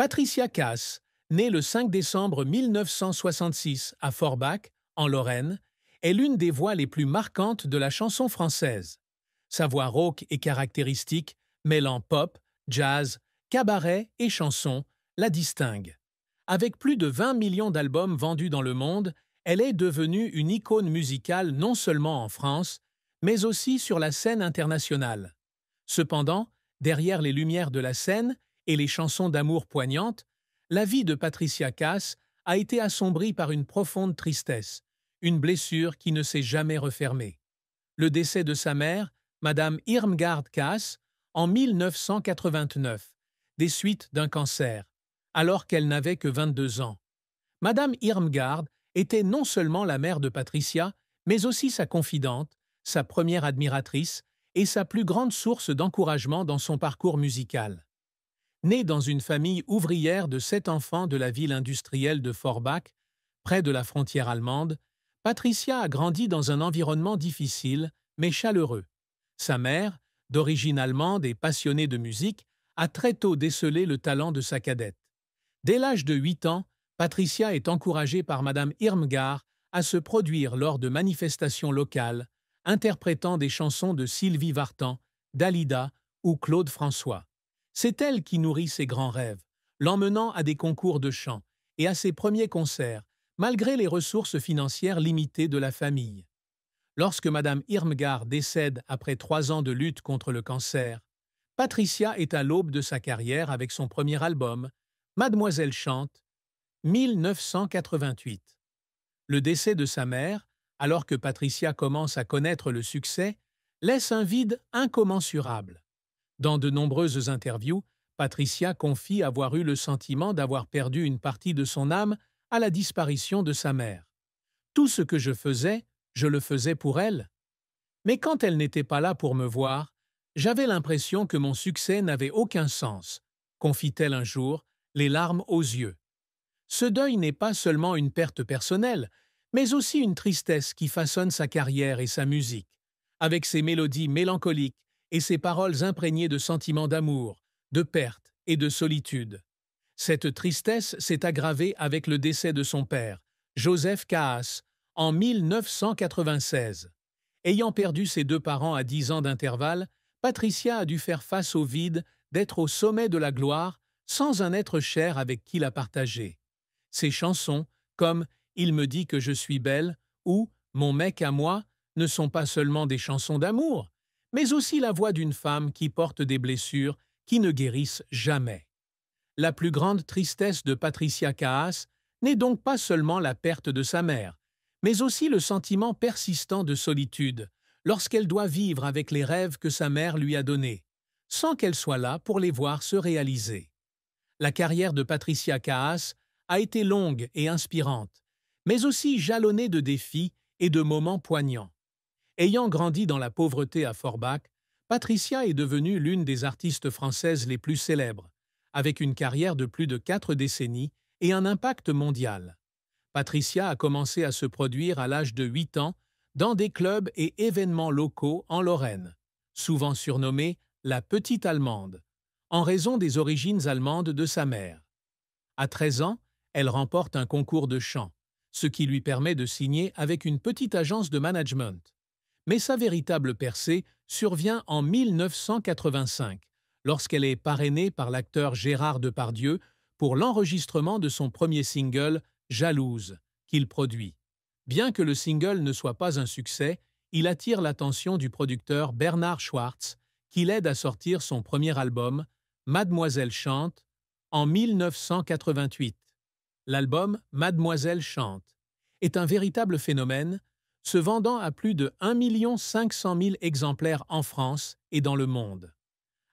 Patricia Cass, née le 5 décembre 1966 à Forbach, en Lorraine, est l'une des voix les plus marquantes de la chanson française. Sa voix rauque et caractéristique, mêlant pop, jazz, cabaret et chanson, la distingue. Avec plus de 20 millions d'albums vendus dans le monde, elle est devenue une icône musicale non seulement en France, mais aussi sur la scène internationale. Cependant, derrière les lumières de la scène et les chansons d'amour poignantes, la vie de Patricia Cass a été assombrie par une profonde tristesse, une blessure qui ne s'est jamais refermée. Le décès de sa mère, Madame Irmgard Cass, en 1989, des suites d'un cancer, alors qu'elle n'avait que 22 ans. Madame Irmgard était non seulement la mère de Patricia, mais aussi sa confidente, sa première admiratrice et sa plus grande source d'encouragement dans son parcours musical. Née dans une famille ouvrière de 7 enfants de la ville industrielle de Forbach, près de la frontière allemande, Patricia a grandi dans un environnement difficile, mais chaleureux. Sa mère, d'origine allemande et passionnée de musique, a très tôt décelé le talent de sa cadette. Dès l'âge de 8 ans, Patricia est encouragée par Madame Irmgard à se produire lors de manifestations locales, interprétant des chansons de Sylvie Vartan, Dalida ou Claude François. C'est elle qui nourrit ses grands rêves, l'emmenant à des concours de chant et à ses premiers concerts, malgré les ressources financières limitées de la famille. Lorsque Madame Irmgard décède après 3 ans de lutte contre le cancer, Patricia est à l'aube de sa carrière avec son premier album, Mademoiselle chante, 1988. Le décès de sa mère, alors que Patricia commence à connaître le succès, laisse un vide incommensurable. Dans de nombreuses interviews, Patricia confie avoir eu le sentiment d'avoir perdu une partie de son âme à la disparition de sa mère. Tout ce que je le faisais pour elle. Mais quand elle n'était pas là pour me voir, j'avais l'impression que mon succès n'avait aucun sens, confie-t-elle un jour, les larmes aux yeux. Ce deuil n'est pas seulement une perte personnelle, mais aussi une tristesse qui façonne sa carrière et sa musique, avec ses mélodies mélancoliques et ses paroles imprégnées de sentiments d'amour, de perte et de solitude. Cette tristesse s'est aggravée avec le décès de son père, Joseph Caas, en 1996. Ayant perdu ses 2 parents à 10 ans d'intervalle, Patricia a dû faire face au vide d'être au sommet de la gloire sans un être cher avec qui la partager. Ses chansons, comme « Il me dit que je suis belle » ou « Mon mec à moi » ne sont pas seulement des chansons d'amour, mais aussi la voix d'une femme qui porte des blessures qui ne guérissent jamais. La plus grande tristesse de Patricia Caas n'est donc pas seulement la perte de sa mère, mais aussi le sentiment persistant de solitude lorsqu'elle doit vivre avec les rêves que sa mère lui a donnés, sans qu'elle soit là pour les voir se réaliser. La carrière de Patricia Caas a été longue et inspirante, mais aussi jalonnée de défis et de moments poignants. Ayant grandi dans la pauvreté à Forbach, Patricia est devenue l'une des artistes françaises les plus célèbres, avec une carrière de plus de 4 décennies et un impact mondial. Patricia a commencé à se produire à l'âge de 8 ans dans des clubs et événements locaux en Lorraine, souvent surnommée la Petite Allemande, en raison des origines allemandes de sa mère. À 13 ans, elle remporte un concours de chant, ce qui lui permet de signer avec une petite agence de management. Mais sa véritable percée survient en 1985, lorsqu'elle est parrainée par l'acteur Gérard Depardieu pour l'enregistrement de son premier single « Jalouse » qu'il produit. Bien que le single ne soit pas un succès, il attire l'attention du producteur Bernard Schwartz, qui l'aide à sortir son premier album, Mademoiselle chante, en 1988. L'album Mademoiselle chante est un véritable phénomène, se vendant à plus de 1 500 000 exemplaires en France et dans le monde.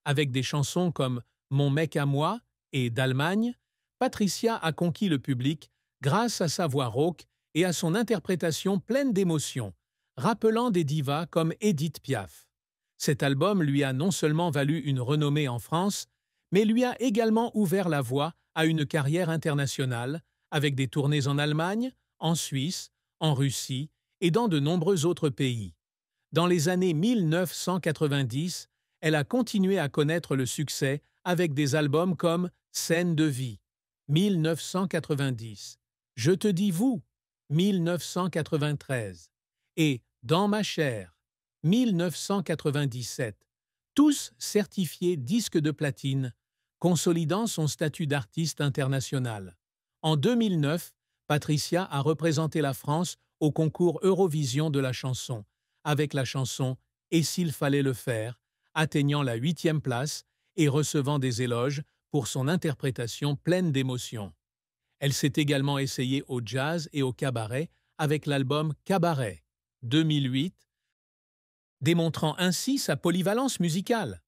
Avec des chansons comme Mon mec à moi et d'Allemagne, Patricia a conquis le public grâce à sa voix rauque et à son interprétation pleine d'émotion, rappelant des divas comme Édith Piaf. Cet album lui a non seulement valu une renommée en France, mais lui a également ouvert la voie à une carrière internationale, avec des tournées en Allemagne, en Suisse, en Russie et dans de nombreux autres pays. Dans les années 1990, elle a continué à connaître le succès avec des albums comme Scène de vie, 1990, Je te dis vous, 1993, et Dans ma chair, 1997, tous certifiés disques de platine, consolidant son statut d'artiste international. En 2009, Patricia a représenté la France au concours Eurovision de la chanson, avec la chanson « Et s'il fallait le faire », atteignant la 8e place et recevant des éloges pour son interprétation pleine d'émotion. Elle s'est également essayée au jazz et au cabaret avec l'album Cabaret, 2008, démontrant ainsi sa polyvalence musicale.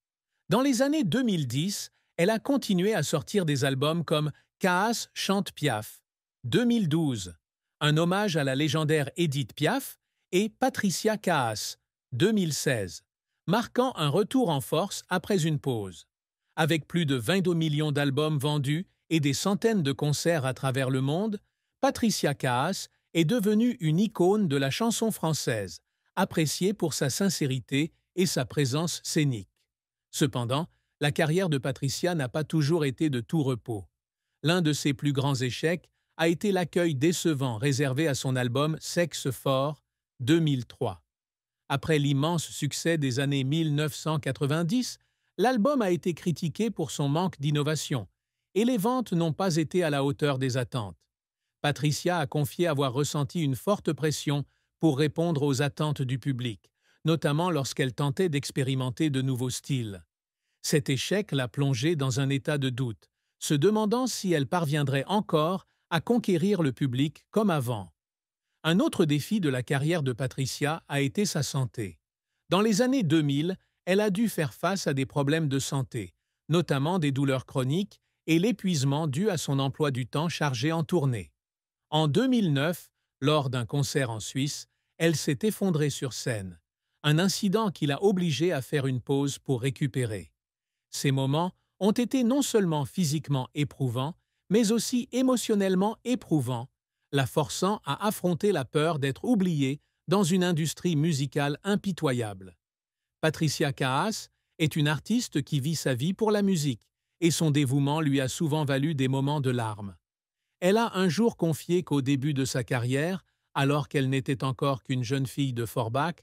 Dans les années 2010, elle a continué à sortir des albums comme Kaas chante Piaf, 2012, un hommage à la légendaire Édith Piaf, et Patricia Kaas, 2016, marquant un retour en force après une pause. Avec plus de 22 millions d'albums vendus et des centaines de concerts à travers le monde, Patricia Kaas est devenue une icône de la chanson française, appréciée pour sa sincérité et sa présence scénique. Cependant, la carrière de Patricia n'a pas toujours été de tout repos. L'un de ses plus grands échecs a été l'accueil décevant réservé à son album Sexe fort, 2003. Après l'immense succès des années 1990, l'album a été critiqué pour son manque d'innovation, et les ventes n'ont pas été à la hauteur des attentes. Patricia a confié avoir ressenti une forte pression pour répondre aux attentes du public, notamment lorsqu'elle tentait d'expérimenter de nouveaux styles. Cet échec l'a plongée dans un état de doute, se demandant si elle parviendrait encore à conquérir le public comme avant. Un autre défi de la carrière de Patricia a été sa santé. Dans les années 2000, elle a dû faire face à des problèmes de santé, notamment des douleurs chroniques et l'épuisement dû à son emploi du temps chargé en tournée. En 2009, lors d'un concert en Suisse, elle s'est effondrée sur scène, un incident qui l'a obligée à faire une pause pour récupérer. Ces moments ont été non seulement physiquement éprouvants, mais aussi émotionnellement éprouvants, la forçant à affronter la peur d'être oubliée dans une industrie musicale impitoyable. Patricia Kaas est une artiste qui vit sa vie pour la musique, et son dévouement lui a souvent valu des moments de larmes. Elle a un jour confié qu'au début de sa carrière, alors qu'elle n'était encore qu'une jeune fille de Forbach,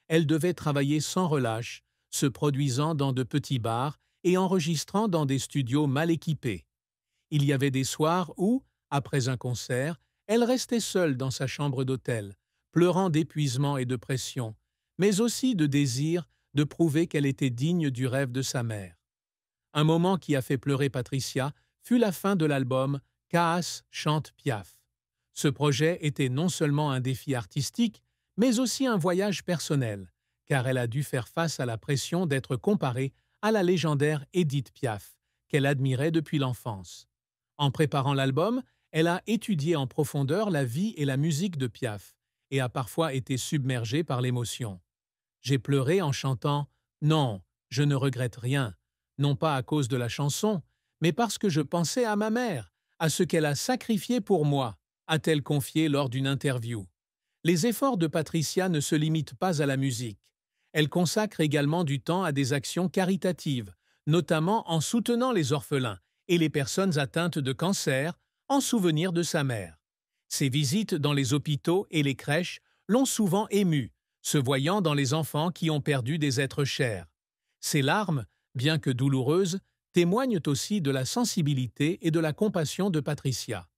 elle devait travailler sans relâche, se produisant dans de petits bars et enregistrant dans des studios mal équipés. Il y avait des soirs où, après un concert, elle restait seule dans sa chambre d'hôtel, pleurant d'épuisement et de pression, mais aussi de désir de prouver qu'elle était digne du rêve de sa mère. Un moment qui a fait pleurer Patricia fut la fin de l'album Kaas chante Piaf. Ce projet était non seulement un défi artistique, mais aussi un voyage personnel, car elle a dû faire face à la pression d'être comparée à la légendaire Édith Piaf, qu'elle admirait depuis l'enfance. En préparant l'album, elle a étudié en profondeur la vie et la musique de Piaf, et a parfois été submergée par l'émotion. J'ai pleuré en chantant « Non, je ne regrette rien », non pas à cause de la chanson, mais parce que je pensais à ma mère, à ce qu'elle a sacrifié pour moi, a-t-elle confié lors d'une interview. Les efforts de Patricia ne se limitent pas à la musique. Elle consacre également du temps à des actions caritatives, notamment en soutenant les orphelins et les personnes atteintes de cancer, en souvenir de sa mère. Ses visites dans les hôpitaux et les crèches l'ont souvent émue, se voyant dans les enfants qui ont perdu des êtres chers. Ses larmes, bien que douloureuses, témoignent aussi de la sensibilité et de la compassion de Patricia.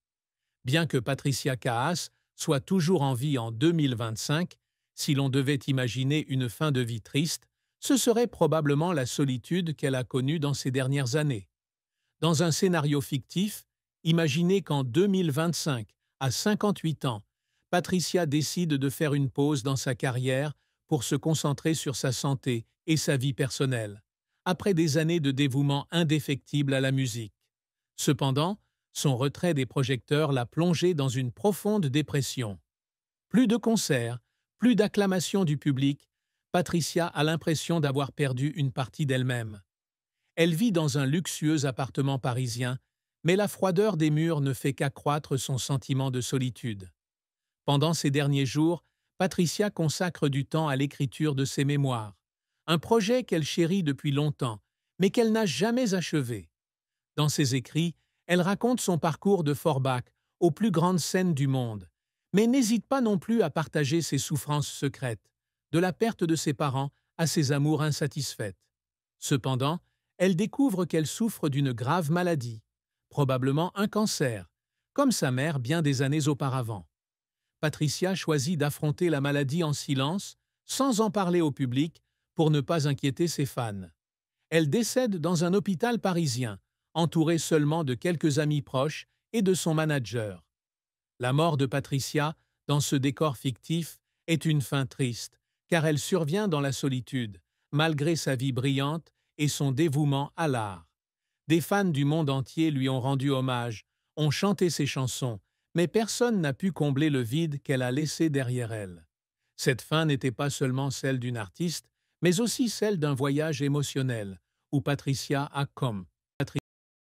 Bien que Patricia Kaas soit toujours en vie en 2025, si l'on devait imaginer une fin de vie triste, ce serait probablement la solitude qu'elle a connue dans ces dernières années. Dans un scénario fictif, imaginez qu'en 2025, à 58 ans, Patricia décide de faire une pause dans sa carrière pour se concentrer sur sa santé et sa vie personnelle, après des années de dévouement indéfectible à la musique. Cependant, son retrait des projecteurs l'a plongée dans une profonde dépression. Plus de concerts, plus d'acclamations du public, Patricia a l'impression d'avoir perdu une partie d'elle-même. Elle vit dans un luxueux appartement parisien, mais la froideur des murs ne fait qu'accroître son sentiment de solitude. Pendant ces derniers jours, Patricia consacre du temps à l'écriture de ses mémoires, un projet qu'elle chérit depuis longtemps, mais qu'elle n'a jamais achevé. Dans ses écrits, elle raconte son parcours de Forbach aux plus grandes scènes du monde, mais n'hésite pas non plus à partager ses souffrances secrètes, de la perte de ses parents à ses amours insatisfaites. Cependant, elle découvre qu'elle souffre d'une grave maladie, probablement un cancer, comme sa mère bien des années auparavant. Patricia choisit d'affronter la maladie en silence, sans en parler au public, pour ne pas inquiéter ses fans. Elle décède dans un hôpital parisien, entourée seulement de quelques amis proches et de son manager. La mort de Patricia, dans ce décor fictif, est une fin triste, car elle survient dans la solitude, malgré sa vie brillante et son dévouement à l'art. Des fans du monde entier lui ont rendu hommage, ont chanté ses chansons, mais personne n'a pu combler le vide qu'elle a laissé derrière elle. Cette fin n'était pas seulement celle d'une artiste, mais aussi celle d'un voyage émotionnel, où Patricia a, comme